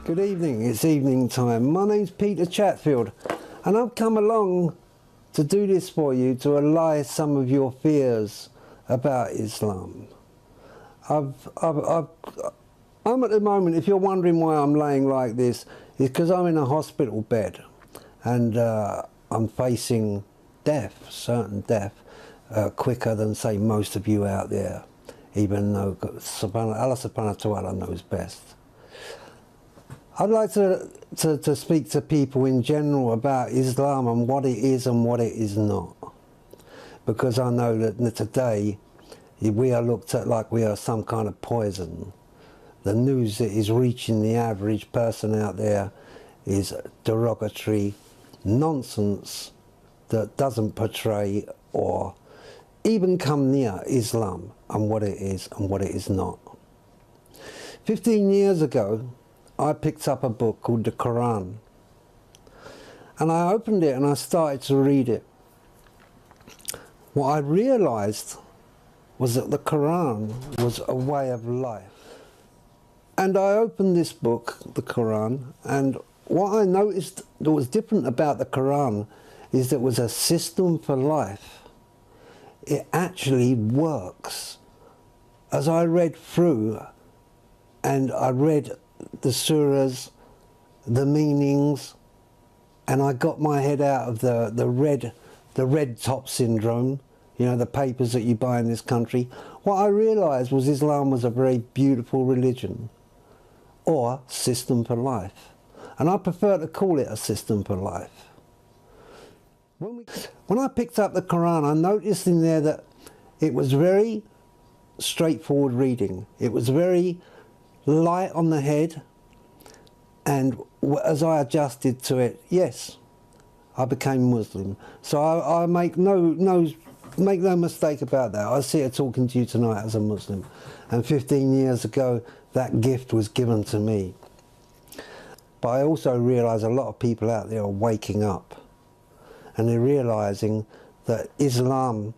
Good evening, it's evening time. My name's Peter Chatfield and I've come along to do this for you, to allay some of your fears about Islam. I'm at the moment, if you're wondering why I'm laying like this, it's because I'm in a hospital bed and I'm facing death, certain death, quicker than, say, most of you out there, even though Allah subhanahu wa ta'ala knows best. I'd like to speak to people in general about Islam and what it is and what it is not. Because I know that today we are looked at like we are some kind of poison. The news that is reaching the average person out there is derogatory nonsense that doesn't portray or even come near Islam and what it is and what it is not. 15 years ago, I picked up a book called the Quran, and I opened it and I started to read it. What I realized was that the Quran was a way of life. And I opened this book, the Quran, and what I noticed that was different about the Quran is that it was a system for life. It actually works. As I read through, and I read the surahs, the meanings, and I got my head out of the red top syndrome, you know, the papers that you buy in this country. What I realised was Islam was a very beautiful religion, or system for life. And I prefer to call it a system for life. When I picked up the Quran, I noticed in there that it was very straightforward reading. It was very light on the head, and as I adjusted to it, yes, I became Muslim. So I make no mistake about that. I sit here talking to you tonight as a Muslim, and 15 years ago that gift was given to me. But I also realise a lot of people out there are waking up, and they're realising that Islam,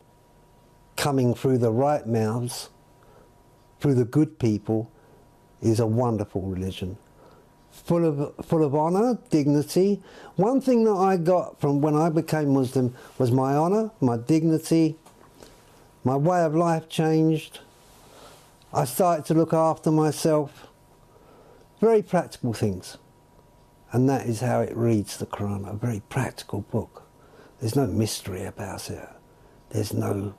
coming through the right mouths, through the good people, is a wonderful religion, full of honour, dignity. One thing that I got from when I became Muslim was my honour, my dignity, my way of life changed. I started to look after myself. Very practical things. And that is how it reads, the Quran, a very practical book. There's no mystery about it. There's no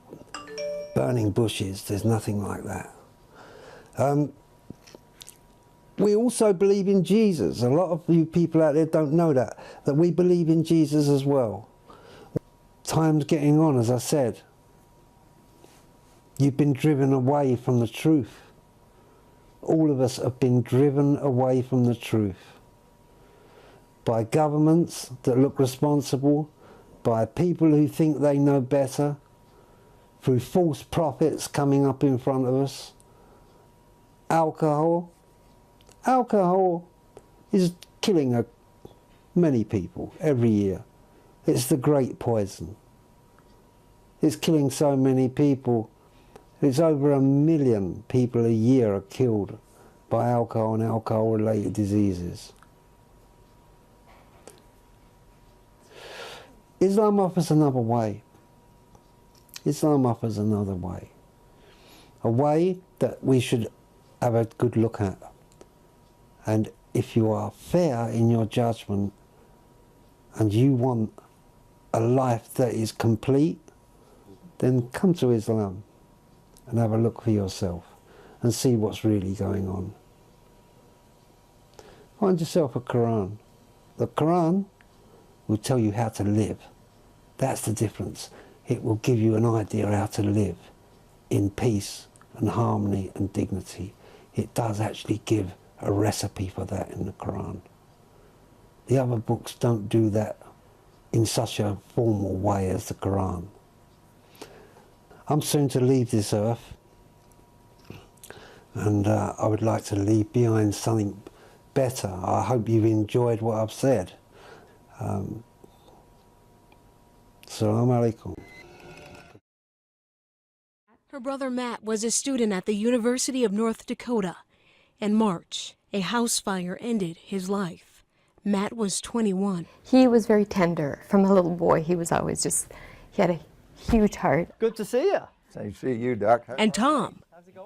burning bushes, there's nothing like that. We also believe in Jesus. A lot of you people out there don't know that we believe in Jesus as well. Time's getting on, as I said. You've been driven away from the truth. All of us have been driven away from the truth. By governments that look responsible, by people who think they know better, through false prophets coming up in front of us. Alcohol is killing many people every year. It's the great poison. It's killing so many people. It's over 1 million people a year are killed by alcohol and alcohol-related diseases. Islam offers another way. Islam offers another way. A way that we should have a good look at. And if you are fair in your judgment and you want a life that is complete, then come to Islam and have a look for yourself and see what's really going on. Find yourself a Quran. The Quran will tell you how to live. That's the difference. It will give you an idea how to live in peace and harmony and dignity. It does actually give a recipe for that in the Quran. The other books don't do that in such a formal way as the Quran. I'm soon to leave this earth, and I would like to leave behind something better. I hope you've enjoyed what I've said. Assalamu alaikum. Her brother Matt was a student at the University of North Dakota, In March, a house fire ended his life. Matt was 21. He was very tender. From a little boy, he was always just, he had a huge heart. Good to see you. Same to see you, Doc. And Tom,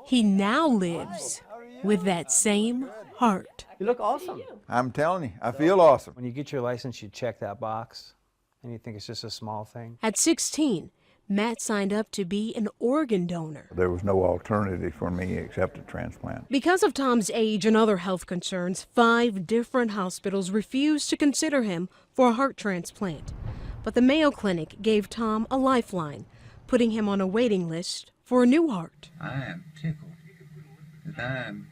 he now lives with that same heart. You look awesome. I'm telling you, I feel awesome. When you get your license, you check that box, and you think it's just a small thing. At 16, Matt signed up to be an organ donor. There was no alternative for me except a transplant. Because of Tom's age and other health concerns, 5 different hospitals refused to consider him for a heart transplant. But the Mayo Clinic gave Tom a lifeline, putting him on a waiting list for a new heart. I am tickled that I am